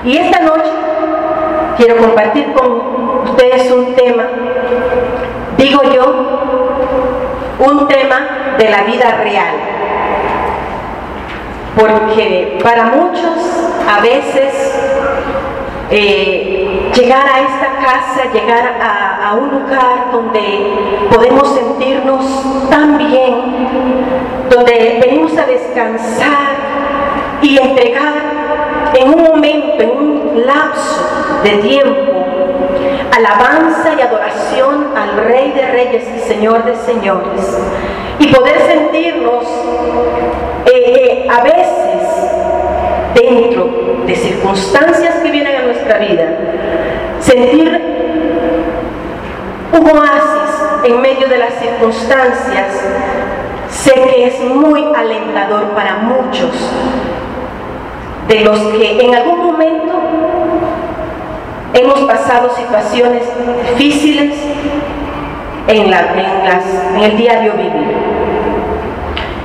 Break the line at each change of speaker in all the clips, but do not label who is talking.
Y esta noche quiero compartir con ustedes un tema, digo yo, un tema de la vida real. Porque para muchos a veces llegar a esta casa, llegar a un lugar donde podemos sentirnos tan bien, donde venimos a descansar y entregar en un momento, en un lapso de tiempo, alabanza y adoración al Rey de Reyes y Señor de Señores, y poder sentirnos a veces dentro de circunstancias que vienen a nuestra vida, sentir un oasis en medio de las circunstancias, sé que es muy alentador para muchos de los que en algún momento hemos pasado situaciones difíciles en el diario vivir.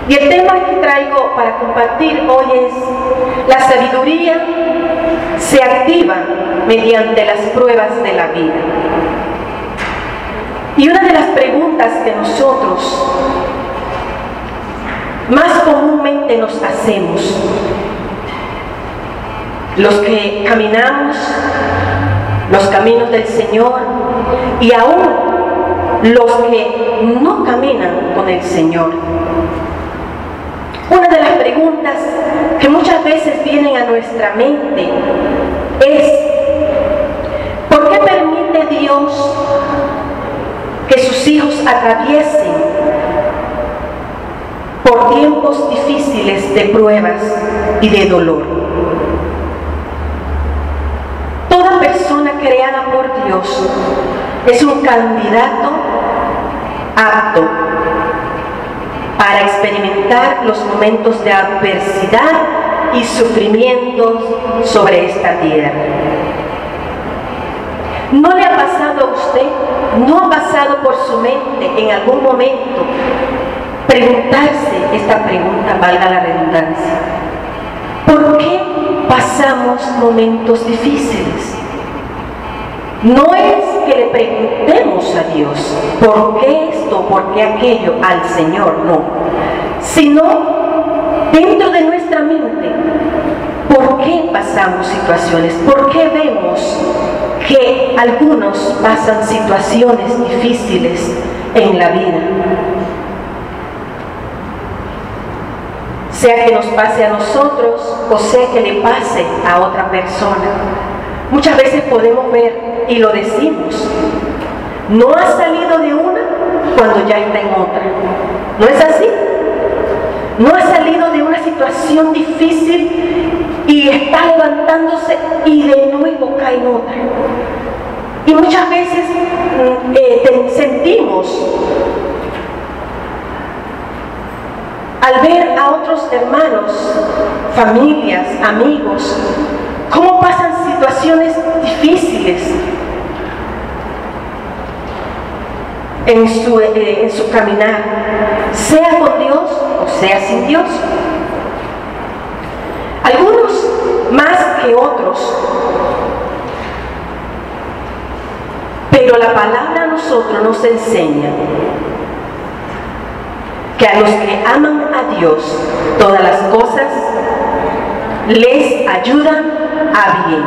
Y el tema que traigo para compartir hoy es: la sabiduría se activa mediante las pruebas de la vida. Y una de las preguntas que nosotros más comúnmente nos hacemos, los que caminamos los caminos del Señor y aún los que no caminan con el Señor, una de las preguntas que muchas veces vienen a nuestra mente es: ¿por qué permite Dios que sus hijos atraviesen por tiempos difíciles de pruebas y de dolor? Toda persona creada por Dios es un candidato apto para experimentar los momentos de adversidad y sufrimientos sobre esta tierra. ¿No le ha pasado a usted, no ha pasado por su mente en algún momento preguntarse esta pregunta, valga la redundancia: ¿por qué pasamos momentos difíciles? No es que le preguntemos a Dios por qué esto, por qué aquello, al Señor, no, sino dentro de nuestra mente, ¿por qué pasamos situaciones? ¿Por qué vemos que algunos pasan situaciones difíciles en la vida? Sea que nos pase a nosotros o sea que le pase a otra persona. Muchas veces podemos ver y lo decimos: no ha salido de una cuando ya está en otra. ¿No es así? No ha salido de una situación difícil y está levantándose y de nuevo cae en otra. Y muchas veces sentimos, al ver a otros hermanos, familias, amigos, cómo pasan situaciones difíciles en su caminar, sea con Dios o sea sin Dios. Algunos más que otros, pero la palabra a nosotros nos enseña que a los que aman a Dios, todas las cosas les ayudan a bien.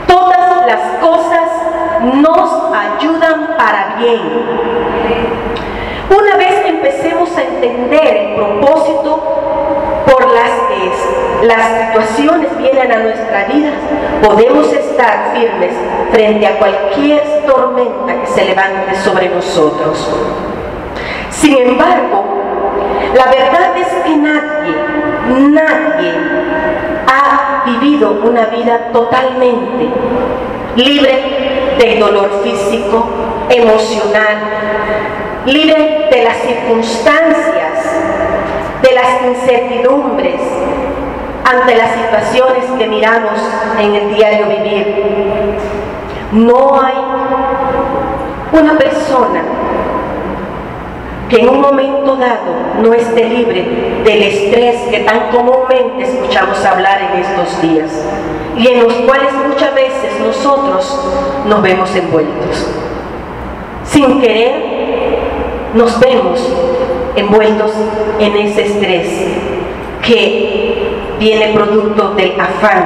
Todas las cosas nos ayudan para bien. Una vez empecemos a entender el propósito por las que las situaciones vienen a nuestra vida, podemos estar firmes frente a cualquier tormenta que se levante sobre nosotros. Sin embargo, la verdad es que nadie ha vivido una vida totalmente libre del dolor físico, emocional, libre de las circunstancias, de las incertidumbres ante las situaciones que miramos en el diario vivir. No hay una persona que en un momento dado no esté libre del estrés que tan comúnmente escuchamos hablar en estos días y en los cuales muchas veces nosotros nos vemos envueltos. Sin querer nos vemos envueltos en ese estrés que viene producto del afán.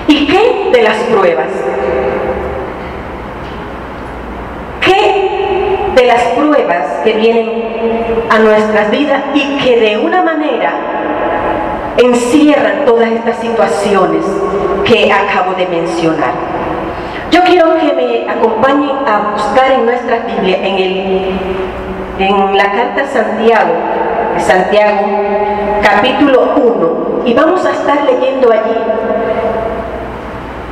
¿Y qué de las pruebas? ¿Qué de las pruebas que vienen a nuestras vidas y que de una manera encierran todas estas situaciones que acabo de mencionar? Yo quiero que me acompañen a buscar en nuestra Biblia, en la carta a Santiago, capítulo 1, y vamos a estar leyendo allí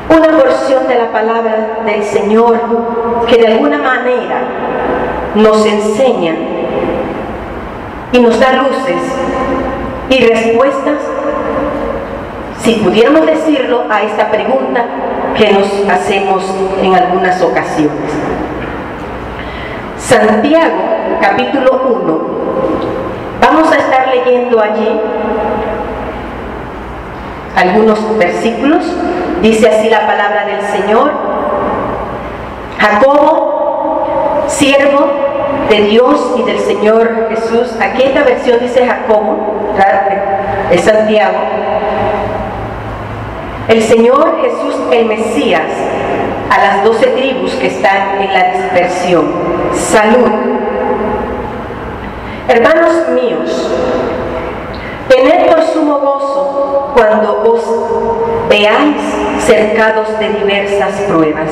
una porción de la palabra del Señor que de alguna manera nos enseña y nos da luces y respuestas, si pudiéramos decirlo, a esta pregunta que nos hacemos en algunas ocasiones. Santiago, capítulo 1. Vamos a estar leyendo allí algunos versículos. Dice así la palabra del Señor: Jacobo, siervo de Dios y del Señor Jesús. Aquí esta versión dice Jacobo, es Santiago. El Señor Jesús, el Mesías, a las 12 tribus que están en la dispersión. Salud. Hermanos míos, tened por sumo gozo cuando os veáis cercados de diversas pruebas,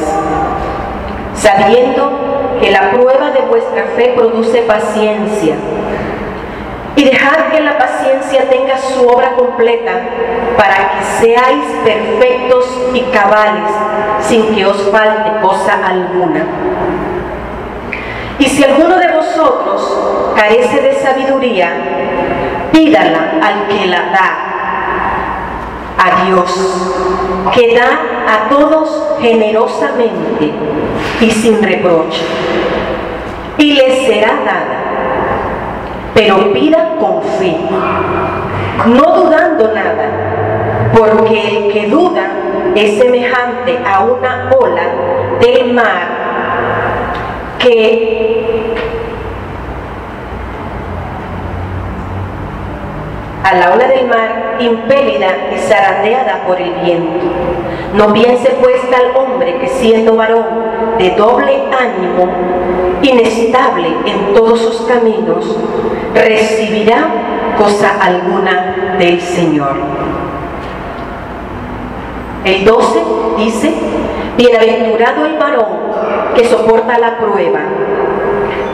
sabiendo que la prueba de vuestra fe produce paciencia. Y dejad que la paciencia tenga su obra completa, para que seáis perfectos y cabales, sin que os falte cosa alguna. Y si alguno de vosotros carece de sabiduría, pídala al que la da, a Dios, que da a todos generosamente y sin reproche, y les será dada. Pero pida con fe, no dudando nada, porque el que duda es semejante a una ola del mar impélida y zarandeada por el viento. No piense pues tal hombre que, siendo varón de doble ánimo, inestable en todos sus caminos, recibirá cosa alguna del Señor. El 12 dice: bienaventurado el varón que soporta la prueba,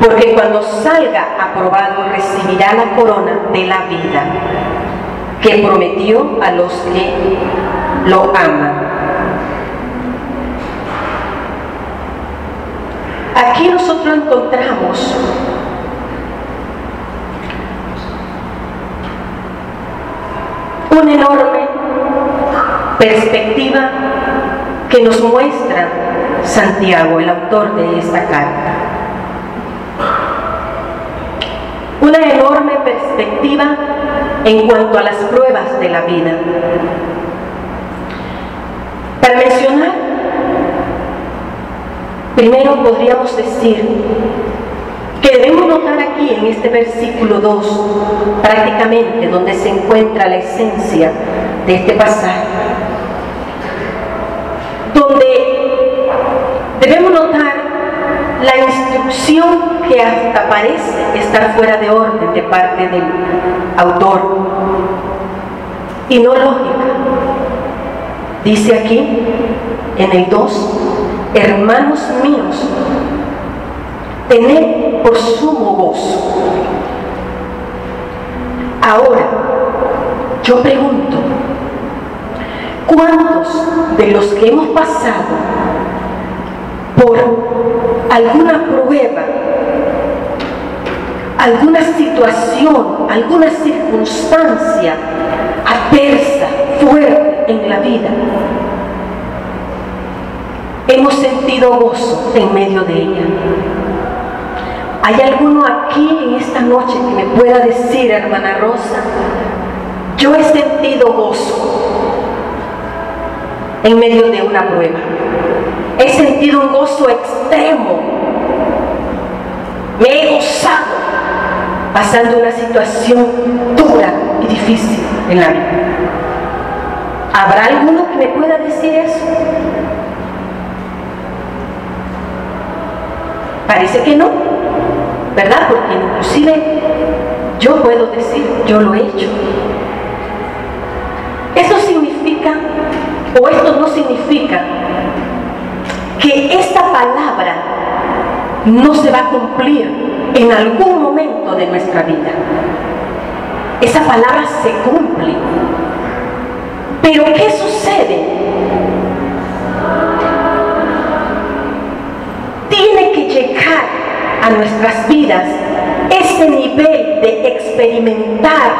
porque cuando salga aprobado recibirá la corona de la vida que prometió a los que lo aman. Aquí nosotros encontramos una enorme perspectiva que nos muestra Santiago, el autor de esta carta. Una enorme perspectiva en cuanto a las pruebas de la vida. Para mencionar, primero podríamos decir que debemos notar aquí en este versículo 2, prácticamente donde se encuentra la esencia de este pasaje, donde debemos notar la instrucción que hasta parece estar fuera de orden de parte del autor y no lógica. Dice aquí en el 2: hermanos míos, tened por sumo gozo. Ahora, yo pregunto, ¿cuántos de los que hemos pasado por alguna prueba, alguna situación, alguna circunstancia adversa, fuerte en la vida, hemos sentido gozo en medio de ella? ¿Hay alguno aquí en esta noche que me pueda decir, hermana Rosa, yo he sentido gozo en medio de una prueba? He sentido un gozo extremo. Me he gozado pasando una situación dura y difícil en la vida. ¿Habrá alguno que me pueda decir eso? Parece que no, ¿verdad? Porque inclusive yo puedo decir, yo lo he hecho. Eso significa, o esto no significa, que esta palabra no se va a cumplir en algún momento de nuestra vida. Esa palabra se cumple. Pero ¿qué sucede? Tiene que llegar a nuestras vidas ese nivel de experimentar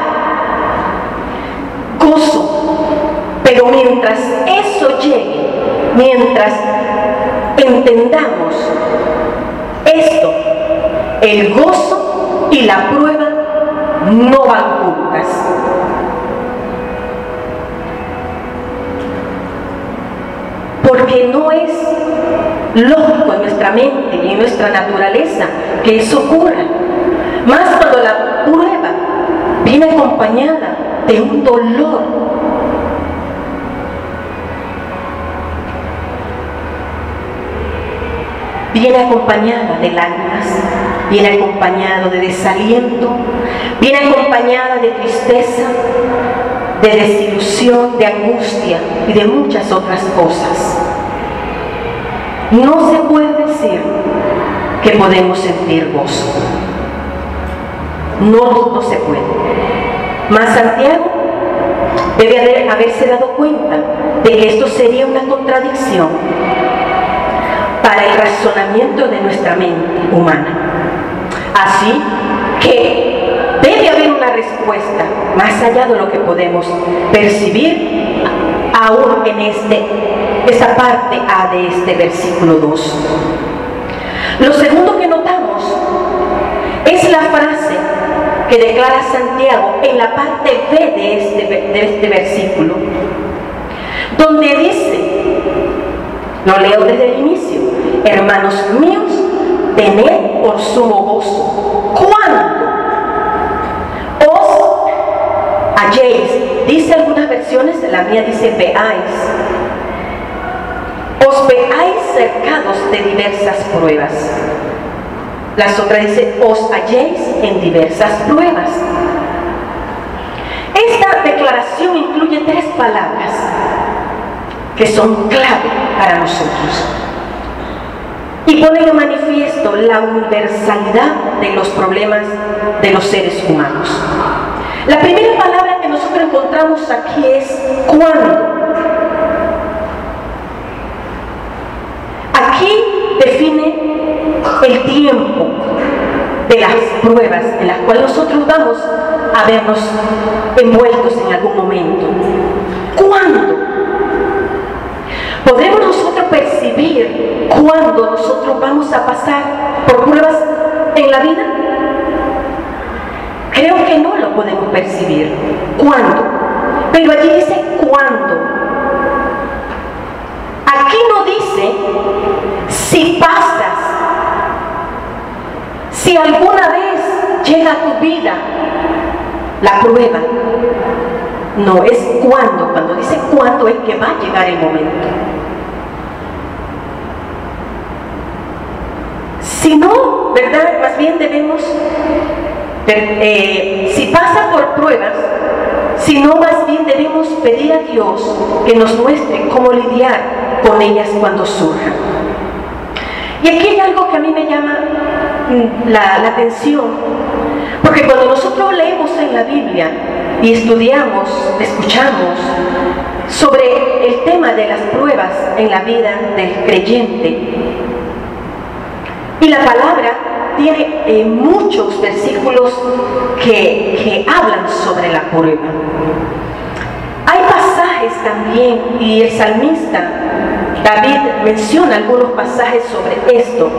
gozo. Pero mientras eso llegue, mientras entendamos esto, el gozo y la prueba no van juntas. Porque no es lógico en nuestra mente y en nuestra naturaleza que eso ocurra. Más cuando la prueba viene acompañada de un dolor. Viene acompañada de lágrimas, viene acompañado de desaliento, viene acompañada de tristeza, de desilusión, de angustia y de muchas otras cosas. No se puede decir que podemos sentir gozo. No se puede. Mas Santiago debe haberse dado cuenta de que esto sería una contradicción para el razonamiento de nuestra mente humana. Así que debe haber una respuesta más allá de lo que podemos percibir aún en esta parte A de este versículo 2. Lo segundo que notamos es la frase que declara Santiago en la parte B de este versículo, donde dice, lo leo desde el inicio: hermanos míos, tened por sumo gozo cuando os halléis. Dice algunas versiones, la mía dice veáis. Os veáis cercados de diversas pruebas. Las otras dicen os halléis en diversas pruebas. Esta declaración incluye 3 palabras que son clave para nosotros y ponen en manifiesto la universalidad de los problemas de los seres humanos. La primera palabra que nosotros encontramos aquí es cuándo. Aquí define el tiempo de las pruebas en las cuales nosotros vamos a vernos envueltos en algún momento. ¿Cuándo? ¿Podremos nosotros percibir cuándo nosotros vamos a pasar por pruebas en la vida? Creo que no lo podemos percibir. ¿Cuándo? Pero allí dice cuándo. Aquí no dice si pasas, si alguna vez llega a tu vida la prueba. No, es cuándo. Cuando dice cuándo es que va a llegar el momento. Si no, ¿verdad? Más bien debemos, si pasa por pruebas, si no, más bien debemos pedir a Dios que nos muestre cómo lidiar con ellas cuando surjan. Y aquí hay algo que a mí me llama la atención, porque cuando nosotros leemos en la Biblia y estudiamos, escuchamos sobre el tema de las pruebas en la vida del creyente, y la palabra tiene muchos versículos que hablan sobre la prueba. Hay pasajes también, y el salmista David menciona algunos pasajes sobre esto,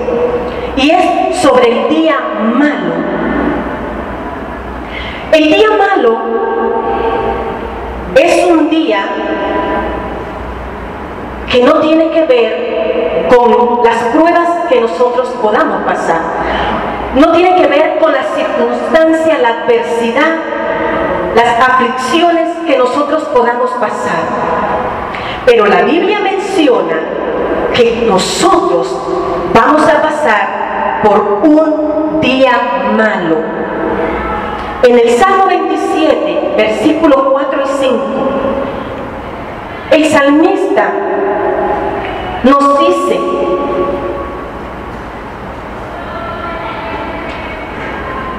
y es sobre el día malo. El día malo es un día que no tiene que ver con las pruebas que nosotros podamos pasar. No tiene que ver con la circunstancia, la adversidad, las aflicciones que nosotros podamos pasar. Pero la Biblia menciona que nosotros vamos a pasar por un día malo. En el Salmo 27, versículos 4 y 5, el salmista nos dice: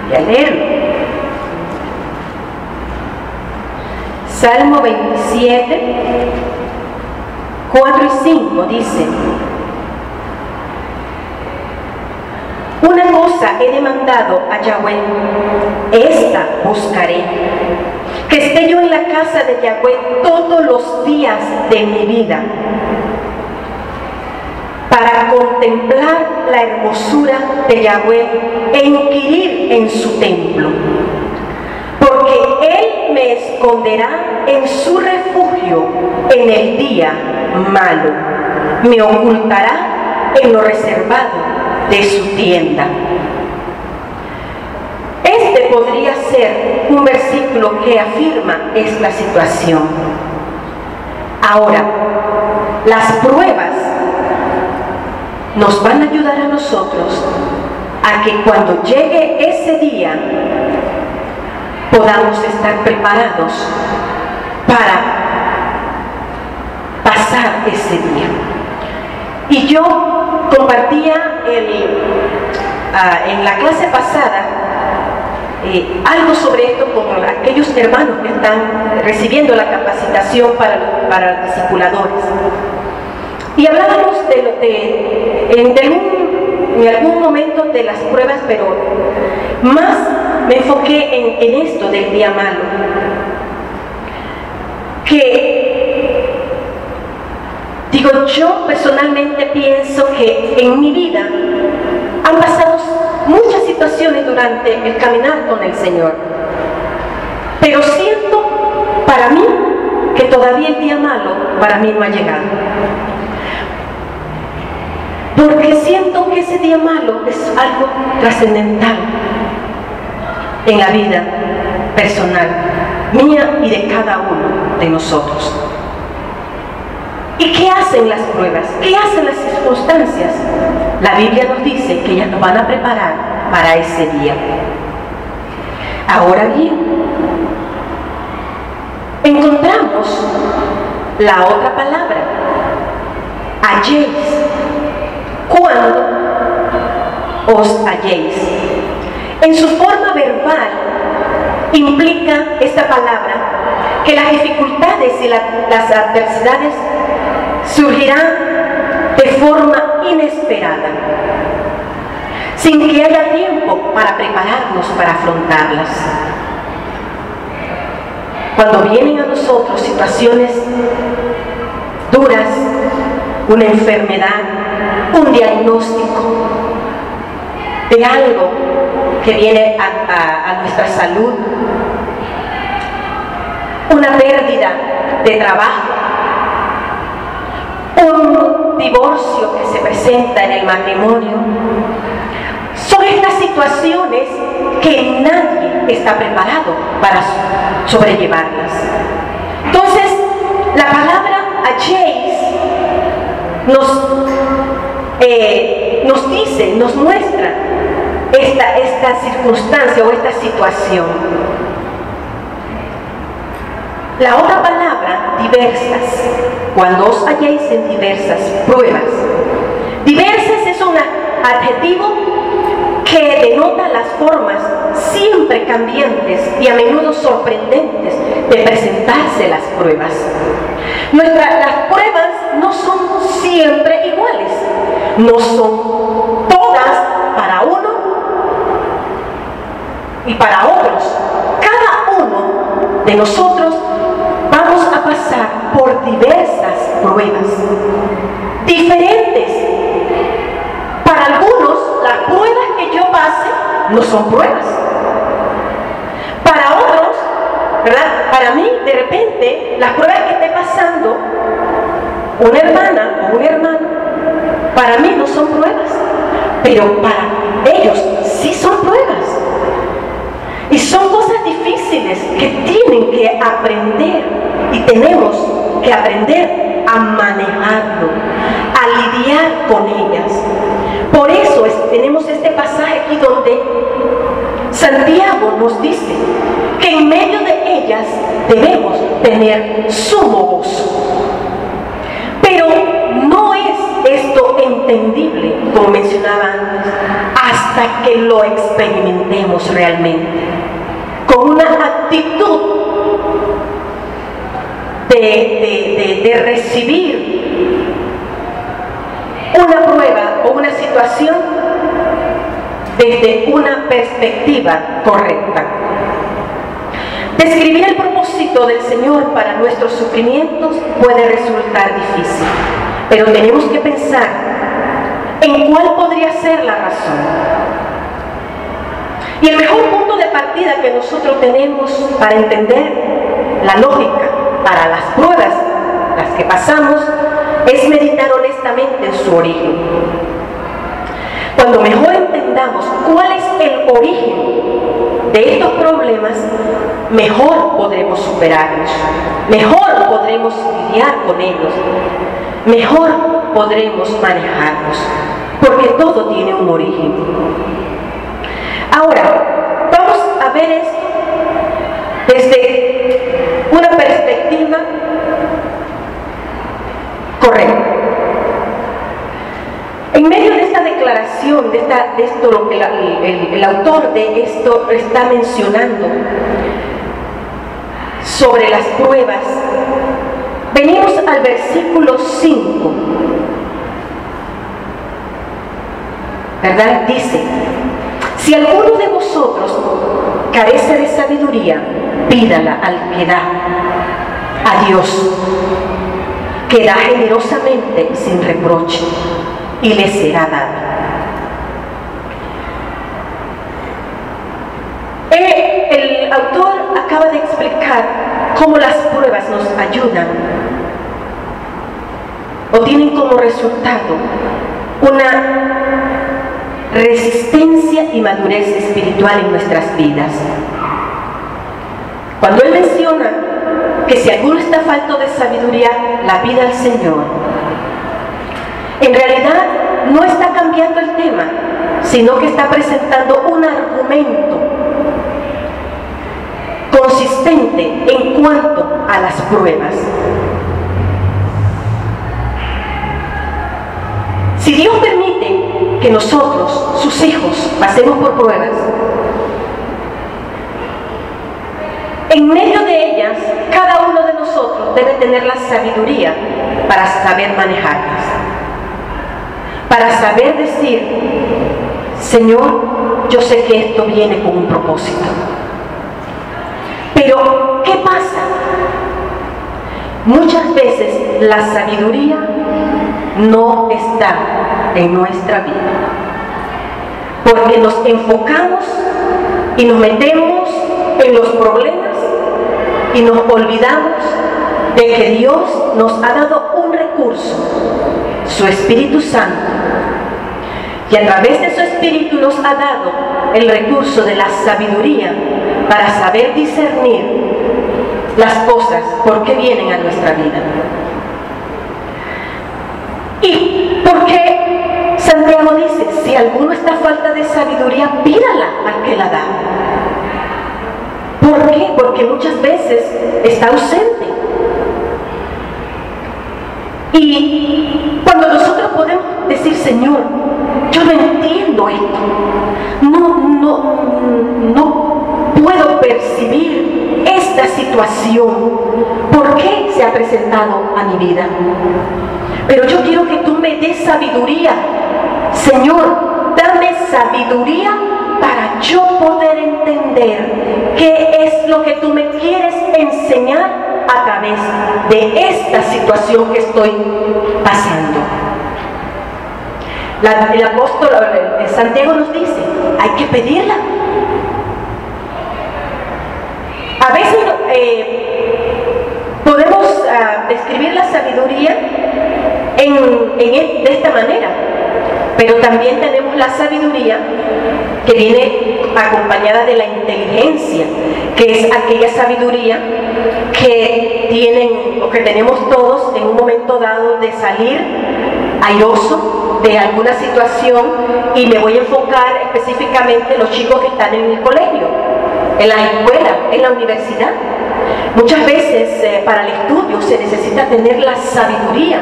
voy a leerlo. Salmo 27, 4 y 5 dice: una cosa he demandado a Yahweh, esta buscaré, que esté yo en la casa de Yahweh todos los días de mi vida, para contemplar la hermosura de Yahweh e inquirir en su templo. Porque Él me esconderá en su refugio en el día malo, me ocultará en lo reservado de su tienda. Este podría ser un versículo que afirma esta situación. Ahora, las pruebas nos van a ayudar a nosotros a que cuando llegue ese día podamos estar preparados para pasar ese día. Y yo compartía en la clase pasada algo sobre esto con aquellos hermanos que están recibiendo la capacitación para los discipuladores. Y hablábamos en algún momento de las pruebas, pero más me enfoqué en esto del día malo. Digo, yo personalmente pienso que en mi vida han pasado muchas situaciones durante el caminar con el Señor, pero siento para mí que todavía el día malo para mí no ha llegado, porque siento que ese día malo es algo trascendental en la vida personal mía y de cada uno de nosotros. ¿Y qué hacen las pruebas? ¿Qué hacen las circunstancias? La Biblia nos dice que ellas nos van a preparar para ese día. Ahora bien, encontramos la otra palabra, halléis. Cuando os halléis. En su forma verbal implica esta palabra que las dificultades y las adversidades surgirán de forma inesperada, sin que haya tiempo para prepararnos para afrontarlas. Cuando vienen a nosotros situaciones duras, una enfermedad, un diagnóstico de algo que viene a nuestra salud, una pérdida de trabajo, un divorcio que se presenta en el matrimonio, son estas situaciones que nadie está preparado para sobrellevarlas. Entonces, la palabra halléis nos dice, nos muestra esta circunstancia o esta situación. La otra palabra, diversas, cuando os halléis en diversas pruebas. Diversas es un adjetivo que denota las formas siempre cambiantes y a menudo sorprendentes de presentarse las pruebas. Las pruebas no son siempre iguales, no son todas para uno y para otros. Cada uno de nosotros vamos a pasar por diversas pruebas. diferentes. Para algunos, las pruebas que yo pase no son pruebas. Para otros, ¿verdad? Para mí, de repente, las pruebas que esté pasando una hermana o un hermano, para mí no son pruebas, pero para ellos sí son pruebas. Y son cosas difíciles que tienen que aprender y tenemos que aprender a manejarlo, a lidiar con ellas. Por eso tenemos este pasaje aquí donde Santiago nos dice que en medio de ellas debemos tener sumo gozo. Pero no es esto entendible, como mencionaba antes, hasta que lo experimentemos realmente, con una actitud de recibir una prueba o una situación desde una perspectiva correcta. Describir el propósito del Señor para nuestros sufrimientos puede resultar difícil, pero tenemos que pensar en cuál podría ser la razón. Y el mejor punto de partida que nosotros tenemos para entender la lógica para las pruebas, las que pasamos, es meditar honestamente en su origen. Cuando mejor entendamos cuál es el origen de estos problemas, mejor podremos superarlos, mejor podremos lidiar con ellos, mejor podremos manejarlos, porque todo tiene un origen. Ahora, vamos a ver esto desde una perspectiva correcta. En medio de esta declaración, de esto lo que el autor de esto está mencionando sobre las pruebas, venimos al versículo 5, ¿verdad? Dice: si alguno de vosotros carece de sabiduría, pídala al que da, a Dios, que da generosamente sin reproche, y le será dado. El autor acaba de explicar cómo las pruebas nos ayudan o tienen como resultado una resistencia y madurez espiritual en nuestras vidas. Cuando él menciona que si alguno está falto de sabiduría, la pida al Señor, en realidad no está cambiando el tema, sino que está presentando un argumento consistente en cuanto a las pruebas. Si Dios permite que nosotros, sus hijos, pasemos por pruebas, en medio de ellas, cada uno de nosotros debe tener la sabiduría para saber manejarlas, para saber decir: Señor, yo sé que esto viene con un propósito. Pero, ¿qué pasa? Muchas veces la sabiduría no está en nuestra vida, porque nos enfocamos y nos metemos en los problemas y nos olvidamos de que Dios nos ha dado un recurso, su Espíritu Santo, y a través de su Espíritu nos ha dado el recurso de la sabiduría para saber discernir las cosas por qué vienen a nuestra vida. ¿Y por qué Santiago dice: si alguno está falta de sabiduría, pídala al que la da? ¿Por qué? Porque muchas veces está ausente. Y cuando nosotros podemos decir: Señor, yo no entiendo esto, no puedo percibir esta situación, ¿por qué se ha presentado a mi vida? Pero yo quiero que tú me des sabiduría. Señor, dame sabiduría para yo poder entender qué es lo que tú me quieres enseñar a través de esta situación que estoy pasando. El apóstol Santiago nos dice, hay que pedirla. A veces podemos describir la sabiduría de esta manera, pero también tenemos la sabiduría que viene acompañada de la inteligencia, que es aquella sabiduría que tienen o que tenemos todos en un momento dado de salir airoso de alguna situación, y me voy a enfocar específicamente en los chicos que están en el colegio, en la escuela, en la universidad. Muchas veces para el estudio se necesita tener la sabiduría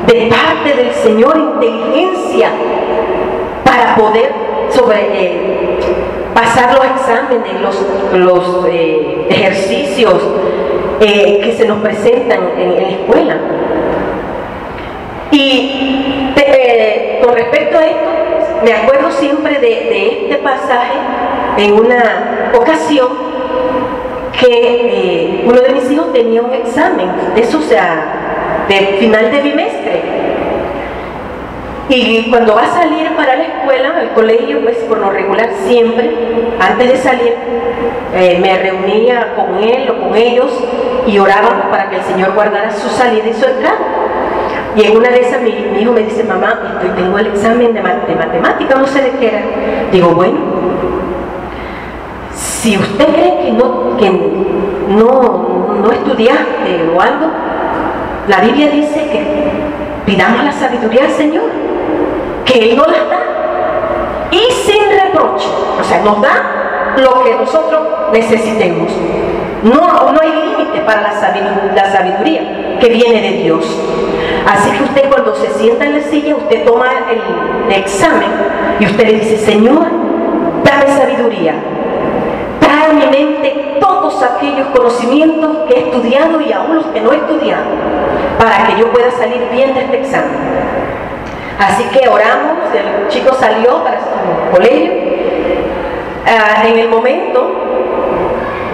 de parte del Señor, inteligencia, para poder pasar los exámenes, los ejercicios que se nos presentan en la escuela. Y con respecto a esto, me acuerdo siempre de este pasaje en una ocasión que uno de mis hijos tenía un examen, eso, o sea, de final de bimestre. Y cuando va a salir para la escuela, al colegio, pues por lo regular siempre, antes de salir, me reunía con él o con ellos y orábamos para que el Señor guardara su salida y su entrada. Y en una de esas mi hijo me dice, mamá, tengo el examen de matemática, no sé de qué era. Digo, bueno, si usted cree que no estudiaste o algo, la Biblia dice que pidamos la sabiduría al Señor, que Él nos la da, y sin reproche, o sea, nos da lo que nosotros necesitemos. No hay límite para la sabiduría que viene de Dios. Así que usted, cuando se sienta en la silla, usted toma el examen y usted le dice, Señor, dame sabiduría, trae a mi mente todos aquellos conocimientos que he estudiado y aún los que no he estudiado, para que yo pueda salir bien de este examen. Así que oramos, el chico salió para su colegio. En el momento,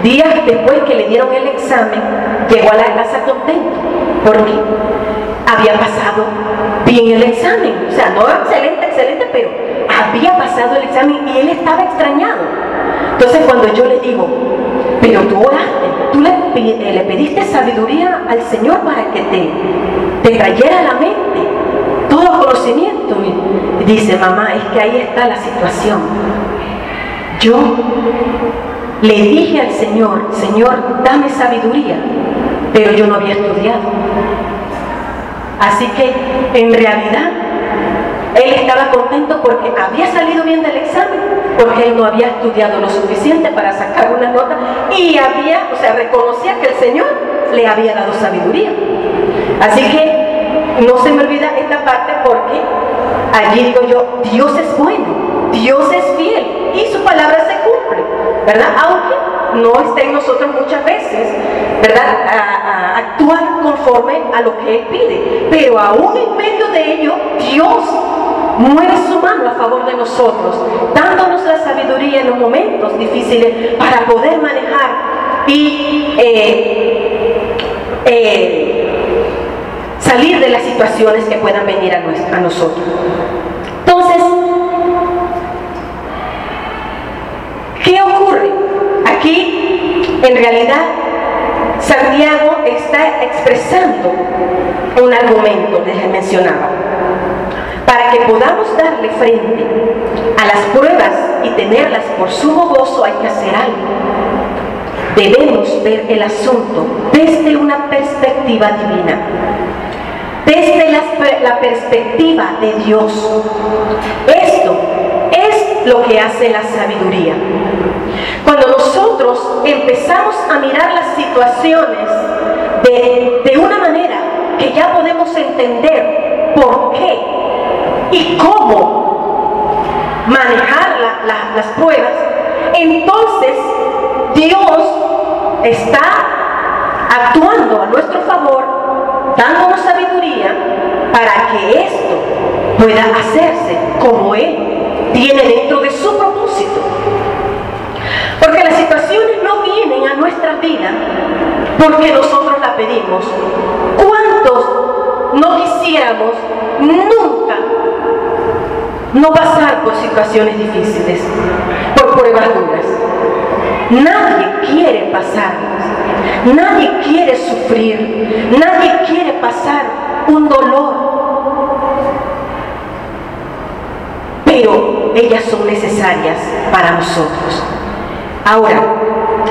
días después que le dieron el examen, llegó a la casa contento, porque había pasado bien el examen. O sea, no excelente, pero había pasado el examen y él estaba extrañado. Entonces, cuando yo le digo, pero tú oraste, tú le pediste sabiduría al Señor para que te trayera a la mente todo conocimiento, y dice, mamá, es que ahí está la situación. Yo le dije al Señor, Señor, dame sabiduría, pero yo no había estudiado. Así que en realidad él estaba contento porque había salido bien del examen, porque él no había estudiado lo suficiente para sacar una nota, y reconocía que el Señor le había dado sabiduría. Así que no se me olvida esta parte, porque allí digo yo, Dios es bueno, Dios es fiel y su palabra se cumple, ¿verdad? Aunque no esté en nosotros muchas veces, ¿verdad?, a actuar conforme a lo que Él pide, pero aún en medio de ello, Dios mueve su mano a favor de nosotros, dándonos la sabiduría en los momentos difíciles para poder manejar y salir de las situaciones que puedan venir a nosotros. Entonces, ¿qué ocurre? Aquí, en realidad, Santiago está expresando un argumento, les mencionaba. Para que podamos darle frente a las pruebas y tenerlas por sumo gozo, hay que hacer algo. Debemos ver el asunto desde una perspectiva divina, desde la perspectiva de Dios. Esto es lo que hace la sabiduría. Cuando nosotros empezamos a mirar las situaciones de una manera que ya podemos entender por qué y cómo manejar las pruebas, entonces Dios está actuando a nuestro favor, dándonos sabiduría para que esto pueda hacerse como Él tiene dentro de su propósito. Porque las situaciones no vienen a nuestra vida porque nosotros la pedimos. ¿Cuántos no quisiéramos nunca, no pasar por situaciones difíciles, por pruebas duras. Nadie quiere pasarlas, nadie quiere sufrir, nadie quiere pasar un dolor, pero ellas son necesarias para nosotros. Ahora,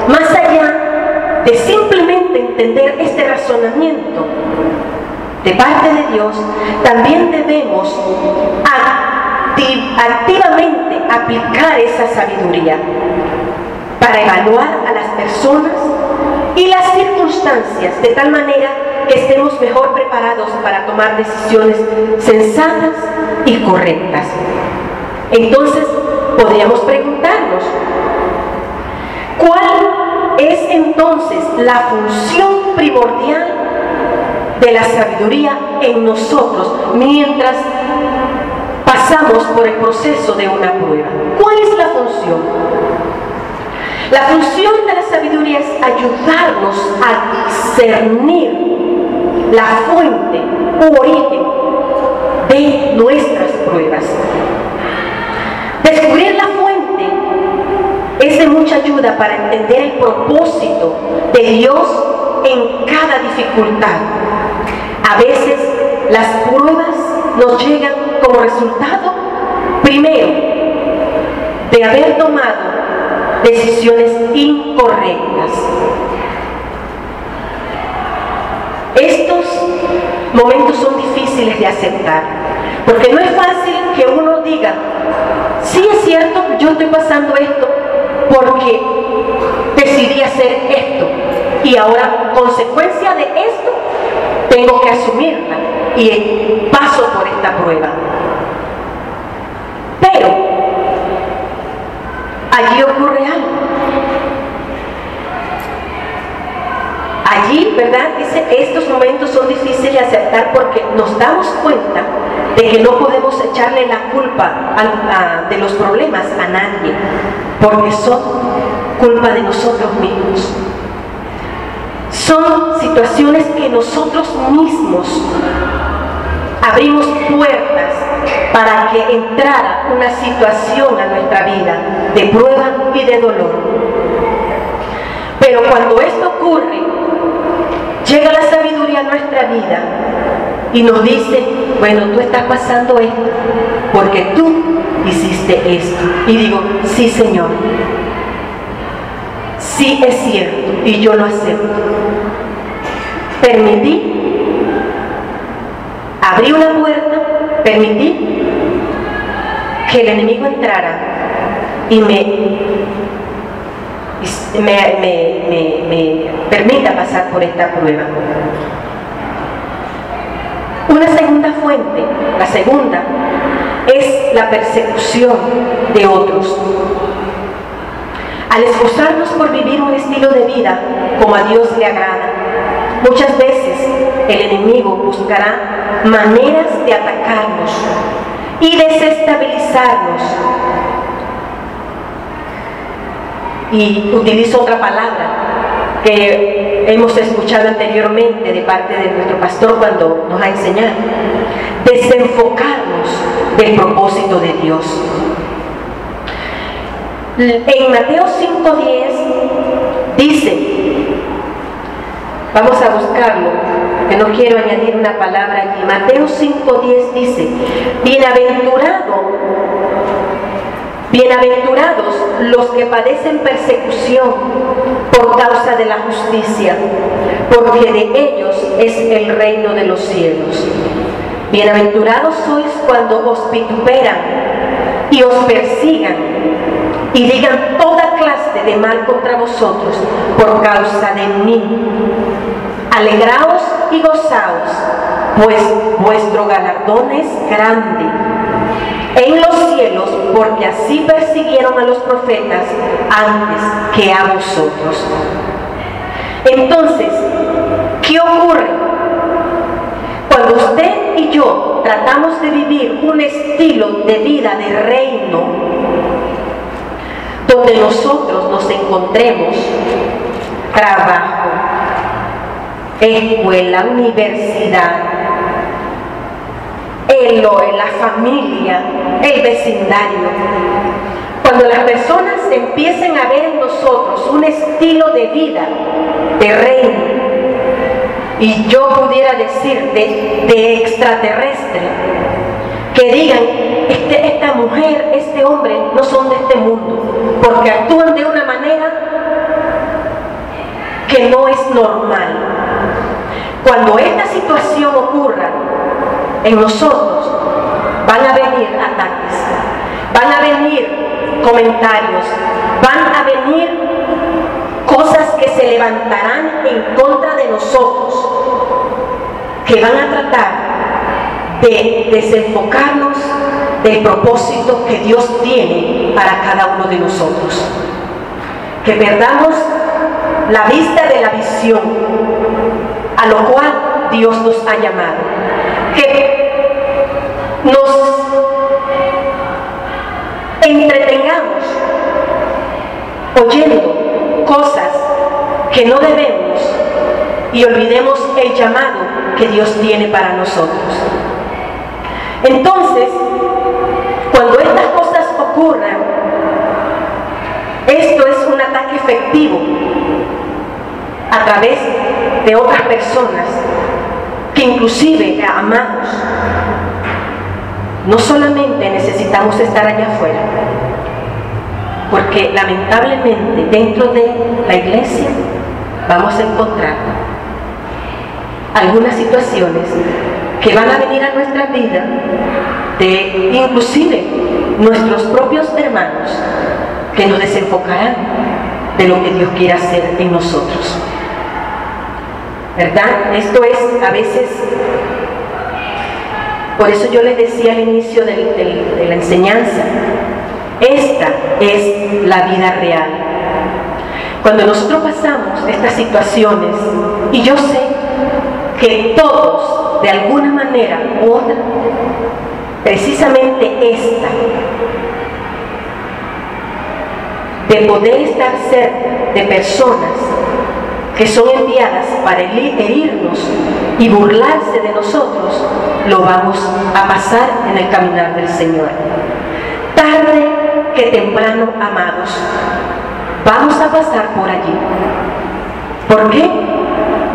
más allá de simplemente entender este razonamiento de parte de Dios, también debemos activamente aplicar esa sabiduría para evaluar a las personas y las circunstancias de tal manera que estemos mejor preparados para tomar decisiones sensatas y correctas. Entonces, podríamos preguntarnos, ¿cuál es entonces la función primordial de la sabiduría en nosotros mientras pasamos por el proceso de una prueba? ¿Cuál es la función? La función de la sabiduría es ayudarnos a discernir la fuente u origen de nuestras pruebas. Descubrir la fuente es de mucha ayuda para entender el propósito de Dios en cada dificultad. A veces las pruebas nos llegan como resultado, primero, de haber tomado decisiones incorrectas. Estos momentos son difíciles de aceptar, porque no es fácil que uno diga, sí es cierto, yo estoy pasando esto porque decidí hacer esto y ahora, consecuencia de esto, tengo que asumirla y paso por esta prueba. Pero allí ocurre algo. Allí, ¿verdad? Dice, estos momentos son difíciles de aceptar porque nos damos cuenta de que no podemos echarle la culpa de los problemas a nadie, porque son culpa de nosotros mismos. Son situaciones que nosotros mismos abrimos puertas para que entrara una situación a nuestra vida de prueba y de dolor. Pero cuando esto ocurre, llega la sabiduría a nuestra vida y nos dice, bueno, tú estás pasando esto porque tú hiciste esto. Y digo, sí, Señor, sí es cierto y yo lo acepto. Permití, abrí una puerta, permití que el enemigo entrara y me permita pasar por esta prueba. Una segunda fuente, la segunda, es la persecución de otros. Al esforzarnos por vivir un estilo de vida como a Dios le agrada, muchas veces el enemigo buscará maneras de atacarnos y desestabilizarnos. Y utilizo otra palabra que hemos escuchado anteriormente de parte de nuestro pastor cuando nos ha enseñado: desenfocarnos del propósito de Dios. En Mateo 5:10 dice, vamos a buscarlo, que no quiero añadir una palabra allí. Mateo 5:10 dice, bienaventurados los que padecen persecución por causa de la justicia, porque de ellos es el reino de los cielos. Bienaventurados sois cuando os vituperan y os persigan y digan toda clase de mal contra vosotros por causa de mí. Alegraos y gozaos, pues vuestro galardón es grande en los cielos, porque así persiguieron a los profetas antes que a vosotros. Entonces, ¿qué ocurre? Cuando usted y yo tratamos de vivir un estilo de vida de reino, donde nosotros nos encontremos, trabajo, escuela, universidad, en la familia, el vecindario. Cuando las personas empiecen a ver en nosotros un estilo de vida de reino, y yo pudiera decir de extraterrestre, que digan, esta mujer, este hombre no son de este mundo, porque actúan de una manera que no es normal. Cuando esta situación ocurra en nosotros, van a venir ataques, van a venir comentarios, van a venir cosas que se levantarán en contra de nosotros, que van a tratar de desenfocarnos del propósito que Dios tiene para cada uno de nosotros. Que perdamos la vista de la visión a lo cual Dios nos ha llamado. Que nos entretengamos oyendo cosas que no debemos y olvidemos el llamado que Dios tiene para nosotros. Entonces, cuando estas cosas ocurran, esto es un ataque efectivo a través de otras personas que inclusive, amados, no solamente necesitamos estar allá afuera, porque lamentablemente dentro de la iglesia vamos a encontrar algunas situaciones que van a venir a nuestra vida, de inclusive nuestros propios hermanos, que nos desenfocarán de lo que Dios quiere hacer en nosotros, ¿verdad? Esto es a veces, por eso yo les decía al inicio de la enseñanza, esta es la vida real. Cuando nosotros pasamos estas situaciones, y yo sé que todos, de alguna manera u otra, precisamente esta, de poder estar cerca de personas que son enviadas para herirnos y burlarse de nosotros, lo vamos a pasar en el caminar del Señor. Tarde que temprano, amados, vamos a pasar por allí. ¿Por qué?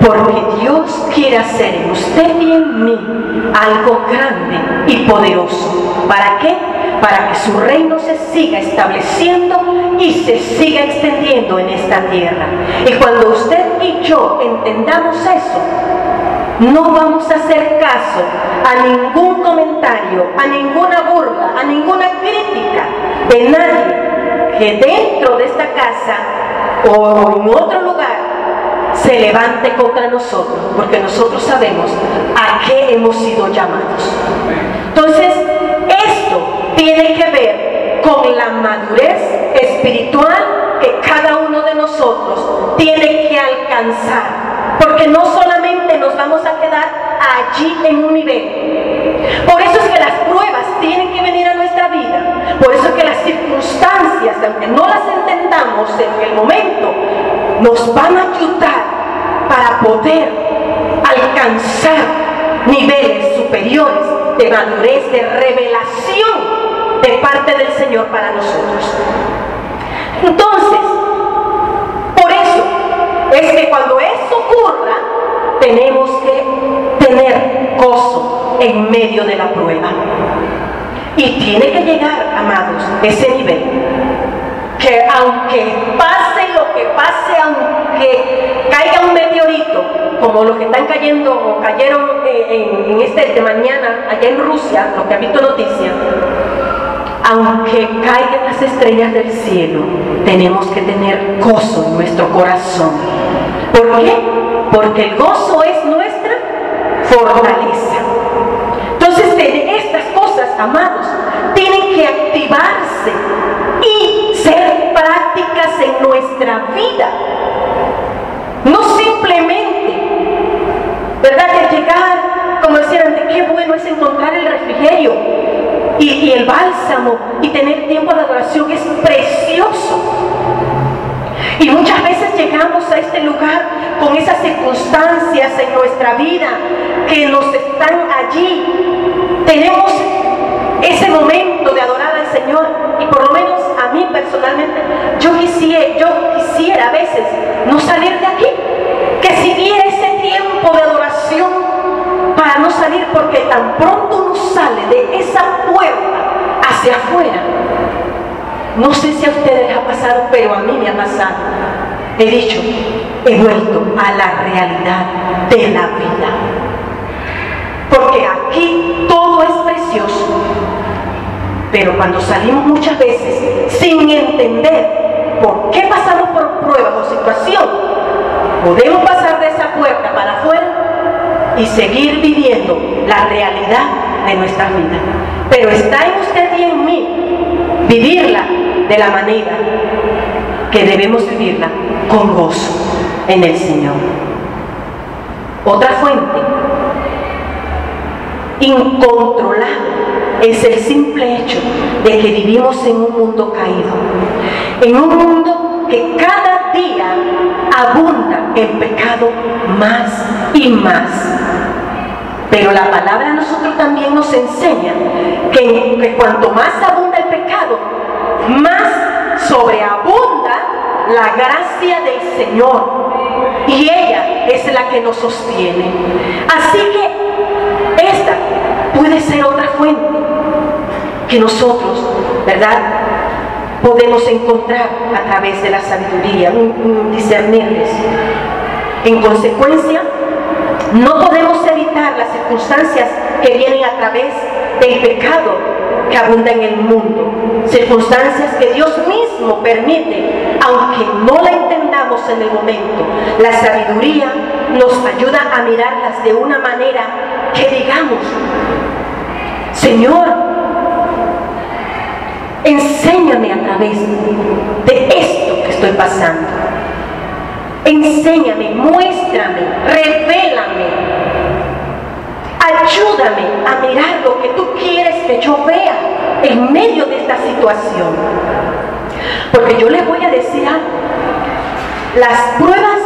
Porque Dios quiere hacer en usted y en mí algo grande y poderoso. ¿Para qué? Para que su reino se siga estableciendo y se siga extendiendo en esta tierra. Y cuando usted y yo entendamos eso, no vamos a hacer caso a ningún comentario, a ninguna burla, a ninguna crítica de nadie que dentro de esta casa o en otro lugar se levante contra nosotros, porque nosotros sabemos a qué hemos sido llamados. Entonces, esto tiene que ver con la madurez espiritual que cada uno de nosotros tiene que alcanzar, porque no solamente nos vamos a quedar allí en un nivel. Por eso es que las pruebas tienen que venir a nuestra vida, por eso es que las circunstancias, aunque no las entendamos en el momento, nos van a ayudar para poder alcanzar niveles superiores de madurez, de revelación de parte del Señor para nosotros. Entonces, por eso es que cuando eso ocurra, tenemos que tener gozo en medio de la prueba. Y tiene que llegar, amados, ese nivel, que aunque pase lo que pase, aunque caiga un meteorito, como los que están cayendo o cayeron de mañana allá en Rusia, lo que ha visto noticia, aunque caigan las estrellas del cielo, tenemos que tener gozo en nuestro corazón. ¿Por qué? Porque el gozo es nuestra fortaleza. Entonces, estas cosas, amados, tienen que activarse y ser prácticas en nuestra vida. No simplemente, ¿verdad?, que llegar, como decían antes, qué bueno es encontrar el refrigerio y el bálsamo y tener tiempo de adoración, es precioso. Y muchas veces llegamos a este lugar con esas circunstancias en nuestra vida que nos están allí tenemos ese momento de adorar al Señor, y por lo menos a mí personalmente, yo quisiera a veces no salir de aquí, que siguiera ese tiempo de adoración para no salir, porque tan pronto uno sale de esa puerta hacia afuera, no sé si a ustedes les ha pasado, pero a mí me ha pasado, he dicho, he vuelto a la realidad de la vida, porque aquí todo es precioso, pero cuando salimos muchas veces sin entender por qué pasamos por pruebas o situación, podemos pasar de esa puerta para afuera y seguir viviendo la realidad de nuestra vida. Pero está en usted y en mí vivirla de la manera que debemos vivirla, con gozo en el Señor. Otra fuente incontrolable es el simple hecho de que vivimos en un mundo caído, en un mundo que cada día abunda el pecado más y más. Pero la palabra a nosotros también nos enseña que cuanto más abunda el pecado, más sobreabunda la gracia del Señor, y ella es la que nos sostiene. Así que esta puede ser otra fuente que nosotros, ¿verdad?, podemos encontrar a través de la sabiduría, discernirles. En consecuencia, no podemos evitar las circunstancias que vienen a través del pecado que abunda en el mundo, circunstancias que Dios mismo permite, aunque no la entendamos en el momento. La sabiduría nos ayuda a mirarlas de una manera que digamos: Señor, enséñame a través de esto que estoy pasando. Enséñame, muéstrame, revélame, ayúdame a mirar lo que tú quieres que yo vea en medio de esta situación. Porque yo les voy a decir algo: las pruebas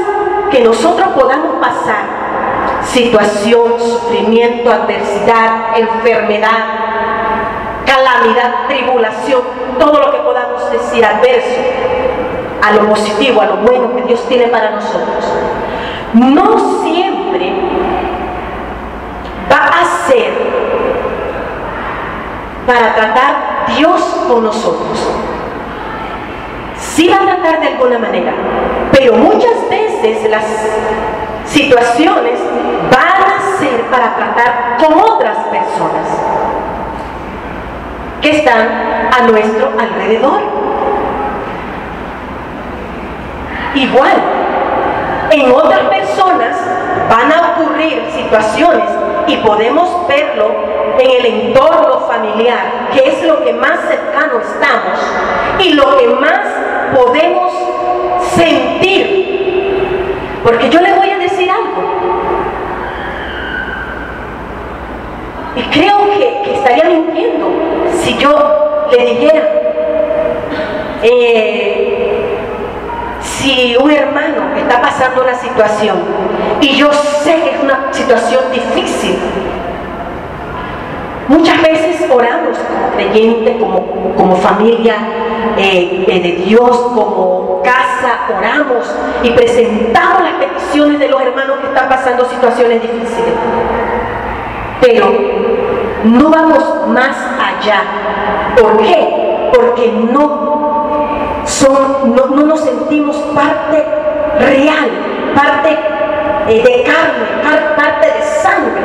que nosotros podamos pasar, situación, sufrimiento, adversidad, enfermedad, calamidad, tribulación, todo lo que podamos decir adverso a lo positivo, a lo bueno que Dios tiene para nosotros, no siempre va a ser para tratar Dios con nosotros. Sí va a tratar de alguna manera, pero muchas veces las situaciones van a ser para tratar con otras personas que están a nuestro alrededor. Igual, en otras personas van a ocurrir situaciones, y podemos verlo en el entorno familiar, que es lo que más cercano estamos y lo que más podemos sentir. Porque yo les voy a decir algo, y creo que estaría mintiendo si yo le dijera, si un hermano está pasando una situación y yo sé que es una situación difícil, muchas veces oramos como creyentes, como familia de Dios, como casa, oramos y presentamos las peticiones de los hermanos que están pasando situaciones difíciles, pero no vamos más allá. ¿Por qué? Porque no nos sentimos parte real, parte de carne, parte de sangre,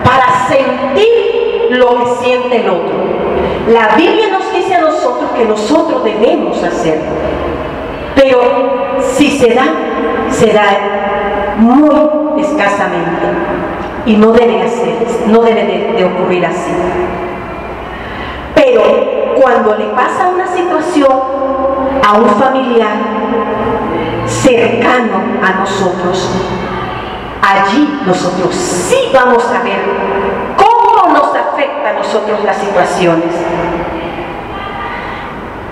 para sentir lo que siente el otro. La Biblia nos dice a nosotros que nosotros debemos hacerlo, pero si se da muy escasamente, y no debe de ocurrir así. Pero cuando le pasa una situación a un familiar cercano a nosotros, allí nosotros sí vamos a ver cómo nos afecta a nosotros las situaciones.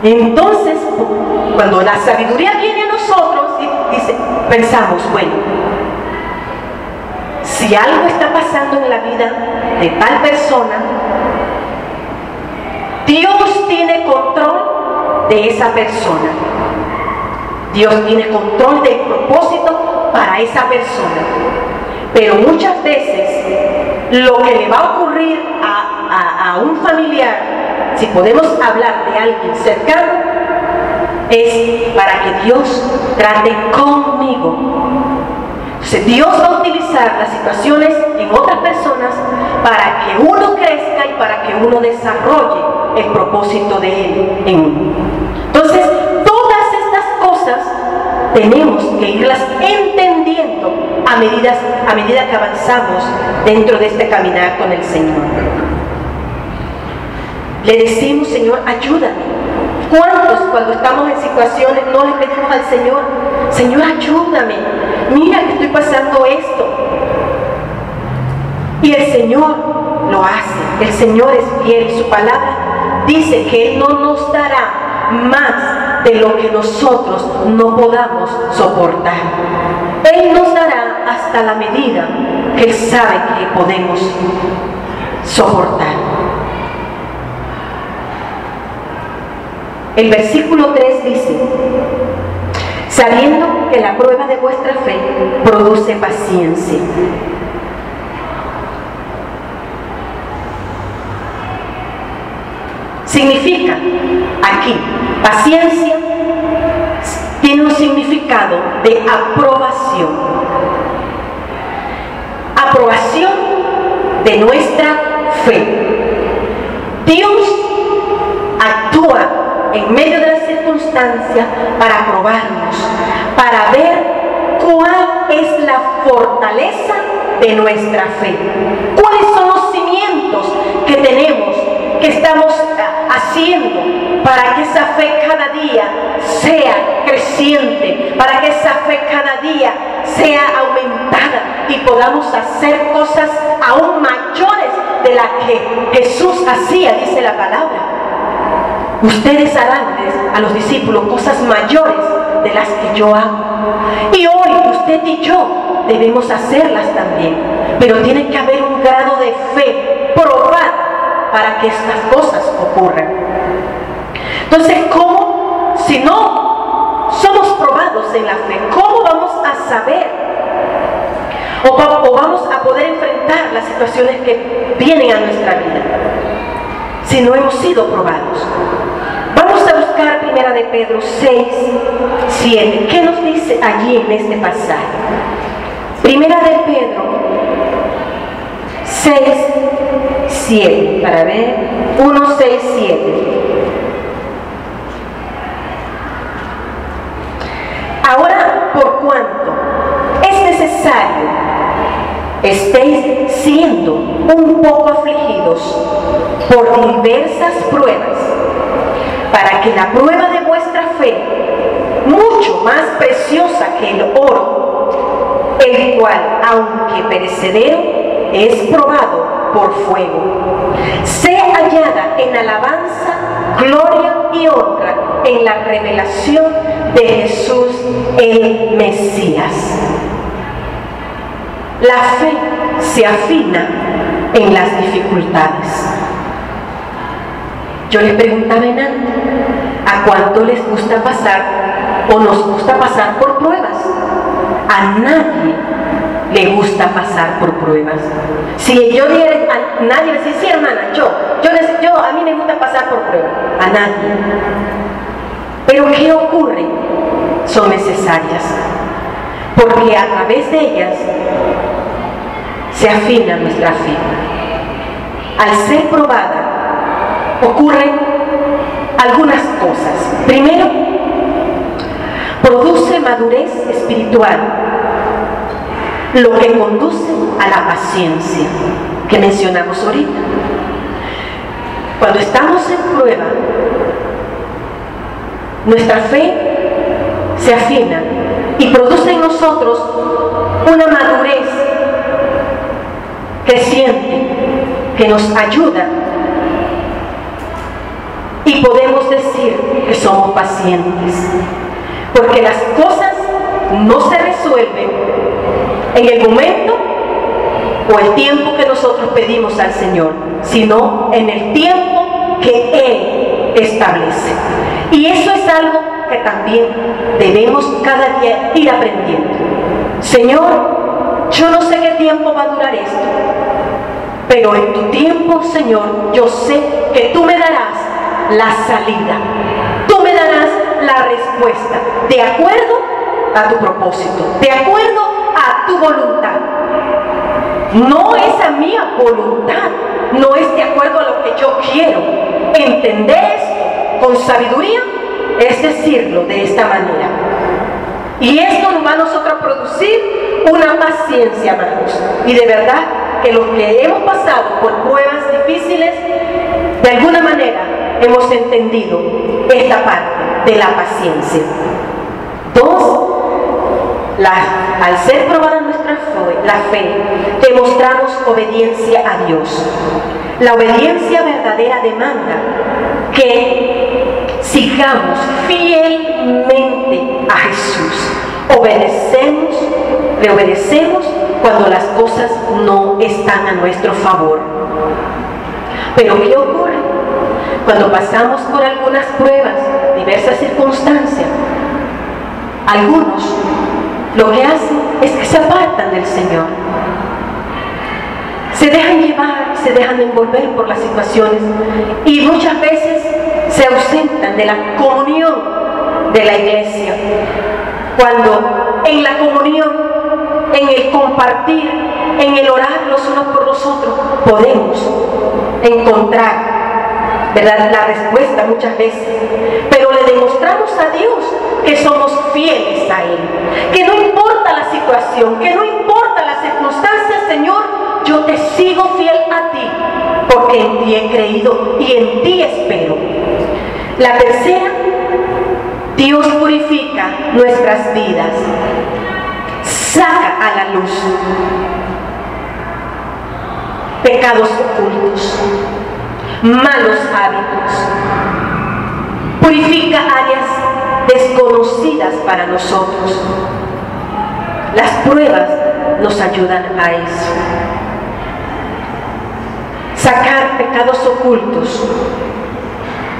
Entonces, cuando la sabiduría viene a nosotros, pensamos, bueno, si algo está pasando en la vida de tal persona, Dios tiene control de esa persona. Dios tiene control del propósito para esa persona. Pero muchas veces lo que le va a ocurrir a un familiar, si podemos hablar de alguien cercano, es para que Dios trate conmigo. Entonces Dios va a utilizar las situaciones en otras personas para que uno crezca y para que uno desarrolle el propósito de Él en uno. Entonces, todas estas cosas tenemos que irlas entendiendo a medida que avanzamos dentro de este caminar con el Señor. Le decimos: Señor, ayúdame. ¿Cuántos cuando estamos en situaciones no le pedimos al Señor: Señor, ayúdame, mira que estoy pasando esto? Y el Señor lo hace. El Señor es fiel y su palabra dice que Él no nos dará más de lo que nosotros no podamos soportar. Él nos dará hasta la medida que Él sabe que podemos soportar. El versículo 3 dice: sabiendo que la prueba de vuestra fe produce paciencia. Significa aquí, paciencia tiene un significado de aprobación. Aprobación de nuestra fe. Dios actúa en medio de las circunstancias para probarnos, para ver cuál es la fortaleza de nuestra fe. ¿Cuáles son los cimientos que tenemos, que estamos haciendo para que esa fe cada día sea creciente, para que esa fe cada día sea aumentada y podamos hacer cosas aún mayores de las que Jesús hacía, dice la palabra? Ustedes harán a los discípulos cosas mayores de las que yo hago. Y hoy usted y yo debemos hacerlas también. Pero tiene que haber un grado de fe probada para que estas cosas ocurran. Entonces, ¿cómo? Si no somos probados en la fe, ¿cómo vamos a saber o vamos a poder enfrentar las situaciones que vienen a nuestra vida si no hemos sido probados? Vamos a buscar Primera de Pedro 6, 7. ¿Qué nos dice allí en este pasaje? Primera de Pedro 6, 7. Para ver, 1, 6, 7. Ahora, por cuanto es necesario estéis siendo un poco afligidos por diversas pruebas, para que la prueba de vuestra fe, mucho más preciosa que el oro, el cual, aunque perecedero, es probado por fuego, sea hallada en alabanza, gloria y honra en la revelación de Jesús el Mesías. La fe se afina en las dificultades. Yo les preguntaba en antes, ¿a cuánto les gusta pasar o nos gusta pasar por pruebas? A nadie le gusta pasar por pruebas. Si yo diera a nadie, le decía: sí, hermana, a mí me gusta pasar por pruebas. A nadie. Pero ¿qué ocurre? Son necesarias, porque a través de ellas se afina nuestra fe. Al ser probada, ocurren algunas cosas. Primero, produce madurez espiritual, lo que conduce a la paciencia que mencionamos ahorita. Cuando estamos en prueba, nuestra fe se afina y produce en nosotros una madurez creciente que nos ayuda, y podemos decir que somos pacientes, porque las cosas no se resuelven en el momento o el tiempo que nosotros pedimos al Señor, sino en el tiempo que Él establece. Y eso es algo que también debemos cada día ir aprendiendo. Señor, yo no sé qué tiempo va a durar esto, pero en tu tiempo, Señor, yo sé que tú me darás la salida. Tú me darás la respuesta de acuerdo a tu propósito, de acuerdo a tu voluntad. No es a mi voluntad, no es de acuerdo a lo que yo quiero. Entender esto con sabiduría es decirlo de esta manera. Y esto nos va a nosotros a producir una paciencia, hermanos. Y de verdad que los que hemos pasado por pruebas difíciles, de alguna manera hemos entendido esta parte de la paciencia. Dos, al ser probada nuestra fe, demostramos obediencia a Dios. La obediencia verdadera demanda que sigamos fielmente a Jesús. Le obedecemos cuando las cosas no están a nuestro favor. Pero ¿qué ocurre? Cuando pasamos por algunas pruebas, diversas circunstancias, algunos lo que hacen es que se apartan del Señor. Se dejan llevar, se dejan envolver por las situaciones y muchas veces se ausentan de la comunión de la iglesia. Cuando en la comunión, en el compartir, en el orar los unos por los otros, podemos encontrar, ¿verdad?, la respuesta muchas veces. Pero le demostramos a Dios que somos fieles a Él, que no importa la situación, que no importa las circunstancias, Señor, yo te sigo fiel a ti, porque en ti he creído y en ti espero. La tercera, Dios purifica nuestras vidas, saca a la luz pecados ocultos, malos hábitos, purifica áreas desconocidas para nosotros. Las pruebas nos ayudan a eso. Sacar pecados ocultos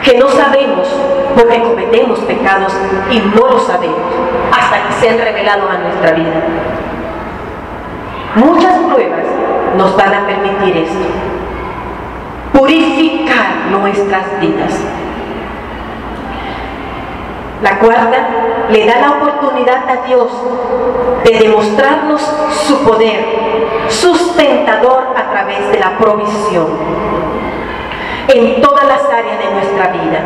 que no sabemos, porque cometemos pecados y no lo sabemos hasta que sean revelados a nuestra vida. Muchas pruebas nos van a permitir esto, purificar nuestras vidas. La cuarta, le da la oportunidad a Dios de demostrarnos su poder sustentador a través de la provisión en todas las áreas de nuestra vida.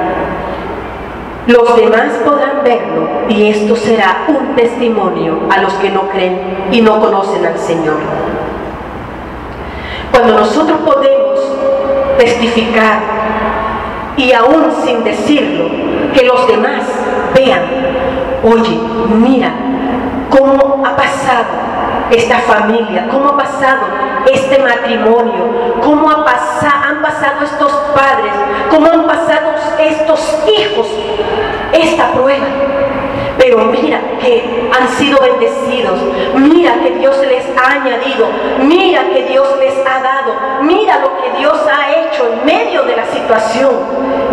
Los demás podrán verlo y esto será un testimonio a los que no creen y no conocen al Señor. Cuando nosotros podemos testificar y aún sin decirlo, que los demás vean, oye, mira cómo ha pasado esta familia, cómo ha pasado este matrimonio, cómo han pasado estos padres, cómo han pasado estos hijos esta prueba. Pero mira que han sido bendecidos, mira que Dios les ha añadido, mira que Dios les ha dado, mira lo que Dios ha hecho en medio de la situación.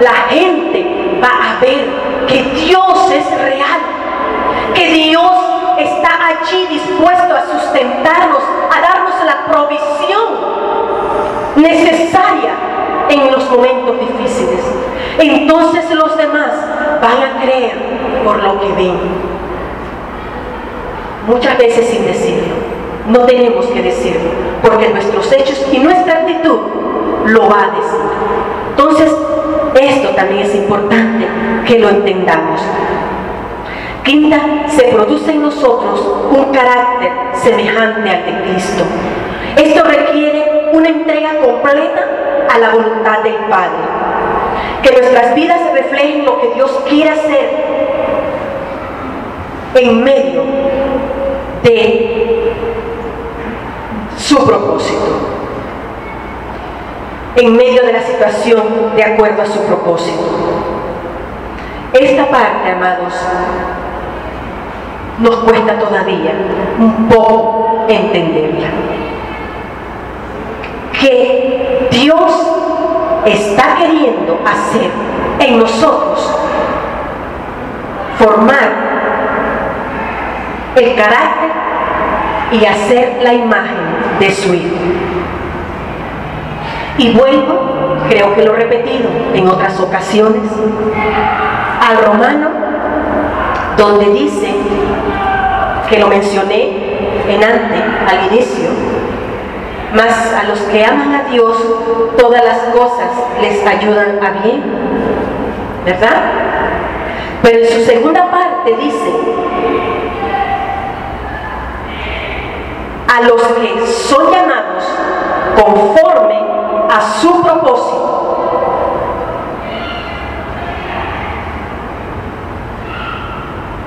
La gente va a ver que Dios es real, que Dios está allí dispuesto a sustentarnos, a darnos la provisión necesaria en los momentos difíciles. Entonces los demás van a creer por lo que ven, muchas veces sin decirlo. No tenemos que decirlo, porque nuestros hechos y nuestra actitud lo va a decir. Entonces esto también es importante que lo entendamos. Quinta, se produce en nosotros un carácter semejante al de Cristo. Esto requiere una entrega completa a la voluntad del Padre. Que nuestras vidas reflejen lo que Dios quiere hacer en medio de su propósito, en medio de la situación de acuerdo a su propósito. Esta parte, amados, nos cuesta todavía un poco entenderla. Que Dios está queriendo hacer en nosotros, formar el carácter y hacer la imagen de su Hijo. Y vuelvo, creo que lo he repetido en otras ocasiones, al Romano, donde dice, que lo mencioné al inicio, mas a los que aman a Dios, todas las cosas les ayudan a bien, ¿verdad? Pero en su segunda parte dice, a los que son llamados conforme a su propósito.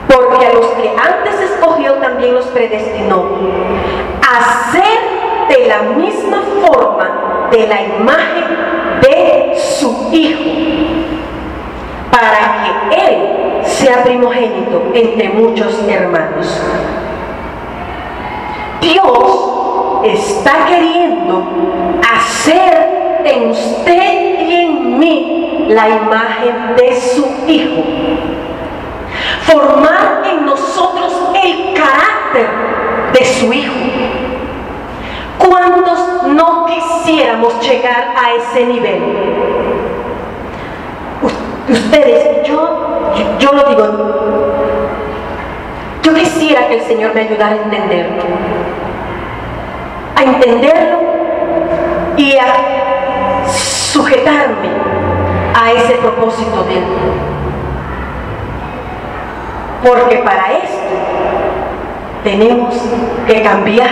Porque a los que antes escogió también los predestinó a ser de la misma forma de la imagen de su Hijo, para que Él sea primogénito entre muchos hermanos. Dios está queriendo hacer en usted y en mí la imagen de su Hijo, formar en nosotros el carácter de su Hijo. ¿Cuántos no quisiéramos llegar a ese nivel? Ustedes, yo lo digo, yo quisiera que el Señor me ayudara a entenderlo y a sujetarme a ese propósito de Él. Porque para esto tenemos que cambiar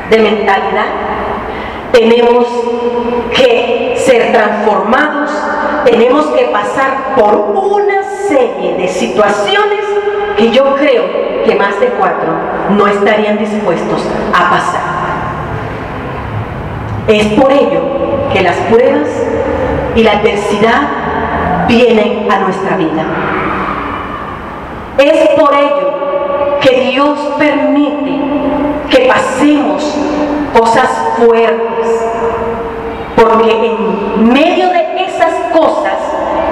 de mentalidad, tenemos que ser transformados, tenemos que pasar por una serie de situaciones que yo creo que más de 4 no estarían dispuestos a pasar. Es por ello que las pruebas y la adversidad vienen a nuestra vida. Es por ello que Dios permite que pasemos cosas fuertes, porque en medio de esas cosas